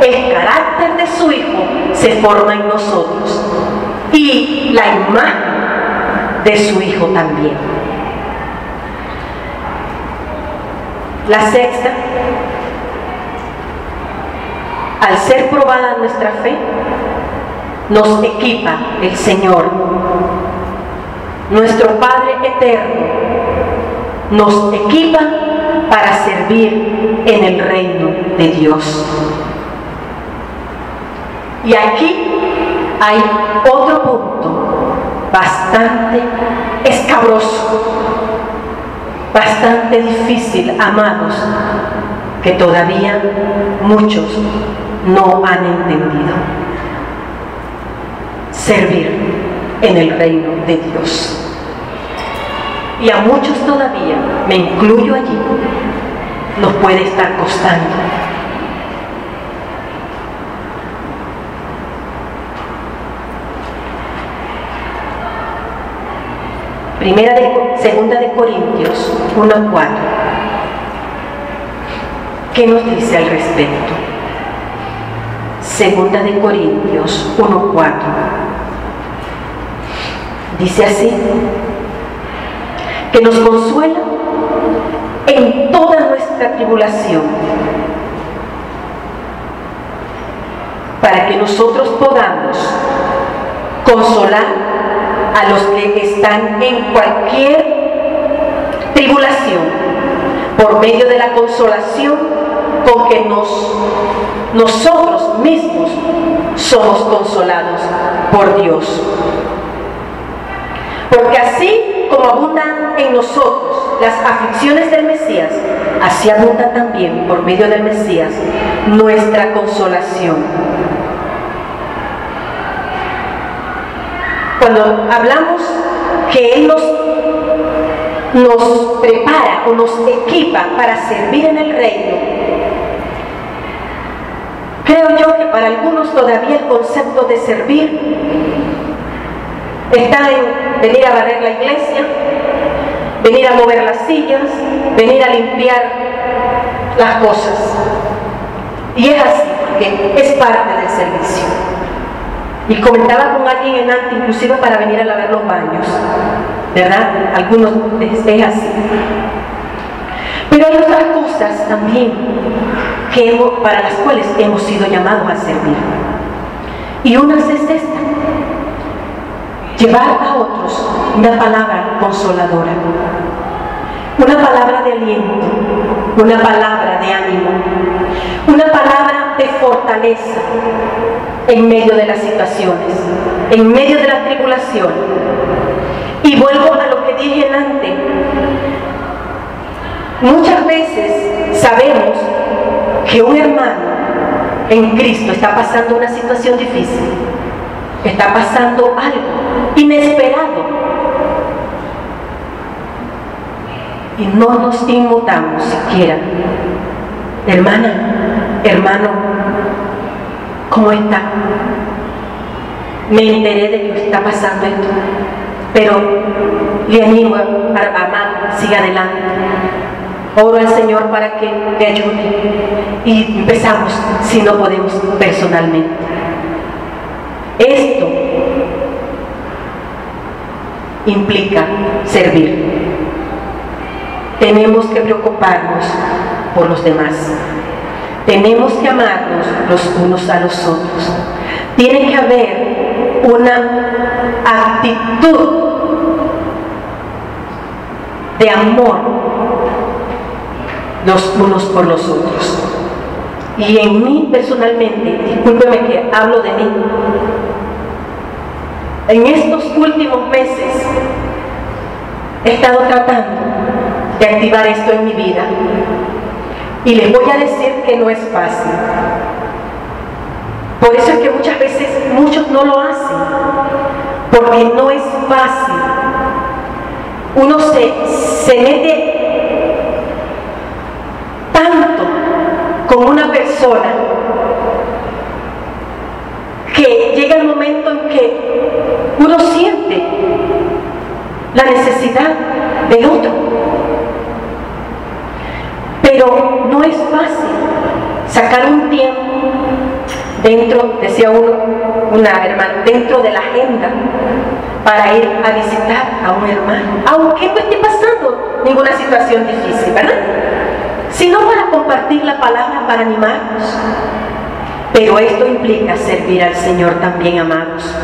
el carácter de su Hijo se forma en nosotros y la imagen de su Hijo también. La sexta, al ser probada nuestra fe, nos equipa el Señor, nuestro Padre eterno, nos equipa para servir en el reino de Dios. Y aquí hay otro punto bastante escabroso, bastante difícil, amados, que todavía muchos no han entendido. Servir en el reino de Dios. Y a muchos todavía, me incluyo allí, nos puede estar costando. Segunda de Corintios 1:4. ¿Qué nos dice al respecto? Segunda de Corintios 1:4. Dice así: que nos consuela en toda nuestra tribulación, para que nosotros podamos consolar a los que están en cualquier tribulación, por medio de la consolación con que nosotros mismos somos consolados por Dios. Porque así como abundan en nosotros las aflicciones del Mesías, así abunda también por medio del Mesías nuestra consolación. Cuando hablamos que Él nos prepara o nos equipa para servir en el reino, creo yo que para algunos todavía el concepto de servir está en venir a barrer la iglesia, venir a mover las sillas, venir a limpiar las cosas. Y es así, porque es parte del servicio. Y comentaba con alguien en antes, inclusive para venir a lavar los baños, ¿verdad? Algunos es así. Pero hay otras cosas también para las cuales hemos sido llamados a servir. Y una es esta: llevar a otros una palabra consoladora, una palabra de aliento, una palabra de ánimo, una palabra de fortaleza en medio de las situaciones, en medio de la tribulación. Y vuelvo a lo que dije antes. Muchas veces sabemos que un hermano en Cristo está pasando una situación difícil, está pasando algo inesperado, y no nos inmutamos siquiera. Hermana, hermano, ¿cómo está? Me enteré de que está pasando esto, pero le animo a amar, siga adelante. Oro al Señor para que te ayude. Y empezamos, si no podemos personalmente. Esto implica servir. Tenemos que preocuparnos por los demás. Tenemos que amarnos los unos a los otros. Tiene que haber una actitud de amor los unos por los otros. Y en mí personalmente, discúlpeme que hablo de mí, en estos últimos meses he estado tratando de activar esto en mi vida, y les voy a decir que no es fácil. Por eso es que muchas veces muchos no lo hacen, porque no es fácil. Uno se mete tanto con una persona que llega el momento en que uno siente la necesidad del otro. Pero no es fácil sacar un tiempo dentro, decía una hermana, dentro de la agenda para ir a visitar a un hermano, aunque no esté pasando ninguna situación difícil, ¿verdad? Sino para compartir la palabra, para animarnos. Pero esto implica servir al Señor también, amados.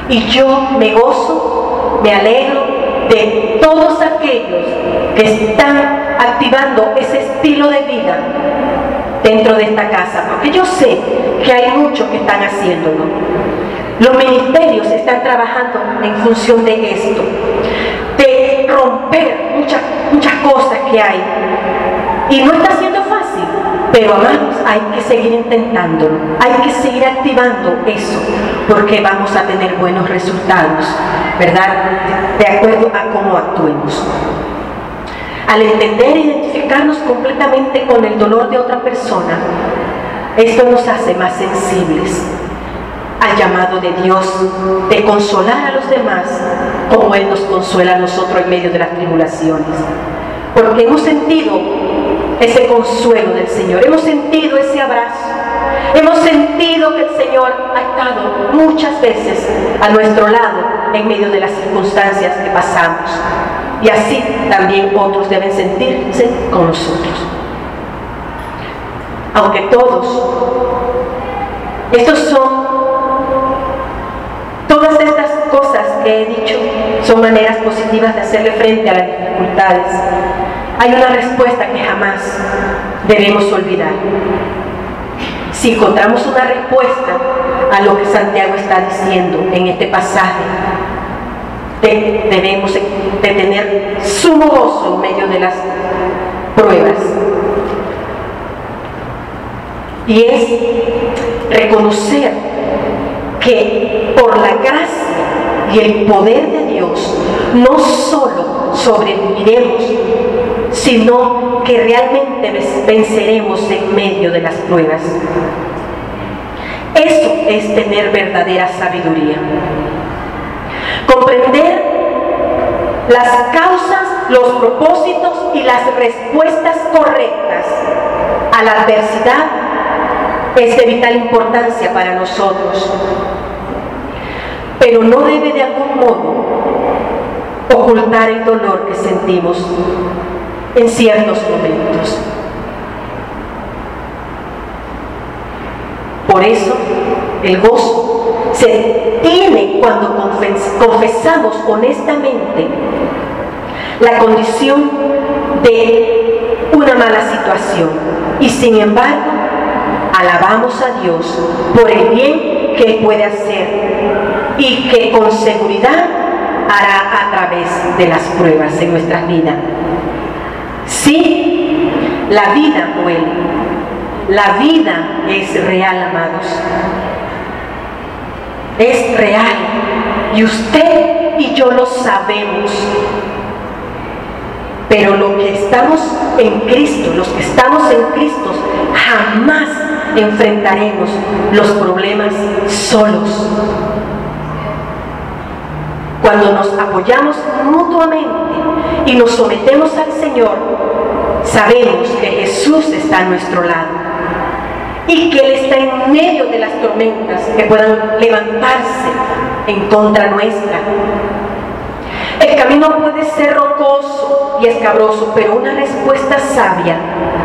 Y yo me gozo, me alegro de todos aquellos que están activando ese estilo de vida dentro de esta casa, porque yo sé que hay muchos que están haciéndolo. Los ministerios están trabajando en función de esto, de romper muchas cosas que hay. Y no está siendo fácil, pero amados, hay que seguir intentándolo, hay que seguir activando eso, porque vamos a tener buenos resultados, ¿verdad? De acuerdo a cómo actuemos. Al entender e identificarnos completamente con el dolor de otra persona, esto nos hace más sensibles al llamado de Dios de consolar a los demás como Él nos consuela a nosotros en medio de las tribulaciones. Porque hemos sentido ese consuelo del Señor, hemos sentido ese abrazo, hemos sentido que el Señor ha estado muchas veces a nuestro lado en medio de las circunstancias que pasamos. Y así también otros deben sentirse con nosotros. Aunque todas estas cosas que he dicho son maneras positivas de hacerle frente a las dificultades, hay una respuesta que jamás debemos olvidar. Si encontramos una respuesta a lo que Santiago está diciendo en este pasaje, debemos de tener sumo gozo en medio de las pruebas. Y es reconocer que por la gracia y el poder de Dios no solo sobreviviremos, sino que realmente venceremos en medio de las pruebas. Eso es tener verdadera sabiduría. Comprender las causas, los propósitos y las respuestas correctas a la adversidad es de vital importancia para nosotros, pero no debe de algún modo ocultar el dolor que sentimos en ciertos momentos. Por eso, el gozo se tiene cuando confesamos honestamente la condición de una mala situación y sin embargo alabamos a Dios por el bien que Él puede hacer y que con seguridad hará a través de las pruebas en nuestras vidas. Sí, la vida duele. La vida es real, amados. Es real. Y usted y yo lo sabemos. Pero los que estamos en Cristo, jamás enfrentaremos los problemas solos. Cuando nos apoyamos mutuamente y nos sometemos al Señor, sabemos que Jesús está a nuestro lado y que Él está en medio de las tormentas que puedan levantarse en contra nuestra. El camino puede ser rocoso y escabroso, pero una respuesta sabia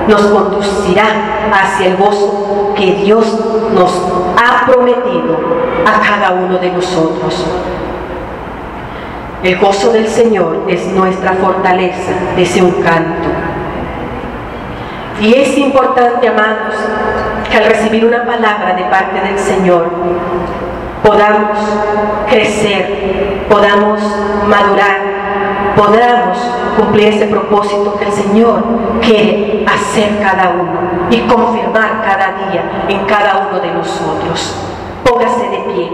nos conducirá hacia el gozo que Dios nos ha prometido a cada uno de nosotros. El gozo del Señor es nuestra fortaleza, dice un canto. Y es importante, amados, que al recibir una palabra de parte del Señor podamos crecer, podamos madurar, podamos cumplir ese propósito que el Señor quiere hacer cada uno y confirmar cada día en cada uno de nosotros. Póngase de pie.